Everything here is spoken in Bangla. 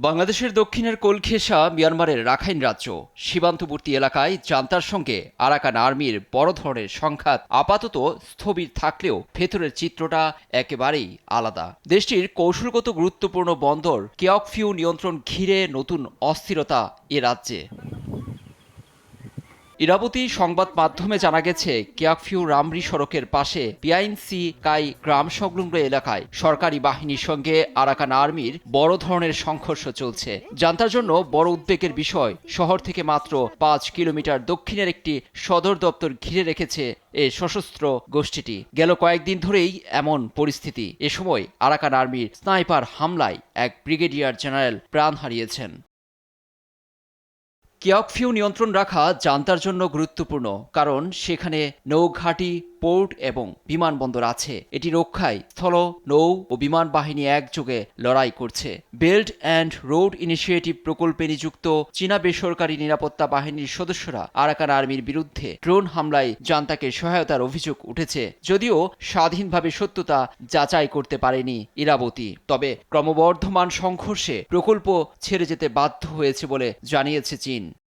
বাংলাদেশের দক্ষিণের কোলখেসা মিয়ানমারের রাখাইন রাজ্য সীমান্তবর্তী এলাকায় জান্তার সঙ্গে আরাকান আর্মির বড় ধরনের সংঘাত আপাতত স্থবির থাকলেও ভেতরের চিত্রটা একেবারেই আলাদা। দেশটির কৌশলগত গুরুত্বপূর্ণ বন্দর কেয়কফিউ নিয়ন্ত্রণ ঘিরে নতুন অস্থিরতা এ রাজ্যে। ইরাবতী সংবাদ মাধ্যমে জানা গেছে, কেয়কফিউ রামরি সড়কের পাশে পিআইএনসি কাই গ্রাম সংলগ্ন এলাকায় সরকারি বাহিনীর সঙ্গে আরাকান আর্মির বড় ধরনের সংঘর্ষ চলছে। জান্তার জন্য বড় উদ্বেগের বিষয়, শহর থেকে মাত্র 5 কিলোমিটার দক্ষিণের একটি সদর দপ্তর ঘিরে রেখেছে এ সশস্ত্র গোষ্ঠীটি। গেল কয়েকদিন ধরেই এমন পরিস্থিতি। এ সময় আরাকান আর্মির স্নাইপার হামলায় এক ব্রিগেডিয়ার জেনারেল প্রাণ হারিয়েছেন। কেয়কফিউ নিয়ন্ত্রণ রাখা জান্তার জন্য গুরুত্বপূর্ণ, কারণ সেখানে নৌঘাঁটি, পোর্ট এবং বিমানবন্দর আছে। এটি রক্ষায় স্থল, নৌ ও বিমান বাহিনী একযোগে লড়াই করছে। বেল্ট অ্যান্ড রোড ইনিশিয়েটিভ প্রকল্পে নিযুক্ত চীনা বেসরকারি নিরাপত্তা বাহিনীর সদস্যরা আরাকান আর্মির বিরুদ্ধে ড্রোন হামলায় জান্তাকে সহায়তার অভিযোগ উঠেছে, যদিও স্বাধীনভাবে সত্যতা যাচাই করতে পারেনি ইরাবতী। তবে ক্রমবর্ধমান সংঘর্ষে প্রকল্প ছেড়ে যেতে বাধ্য হয়েছে বলে জানিয়েছে চীন।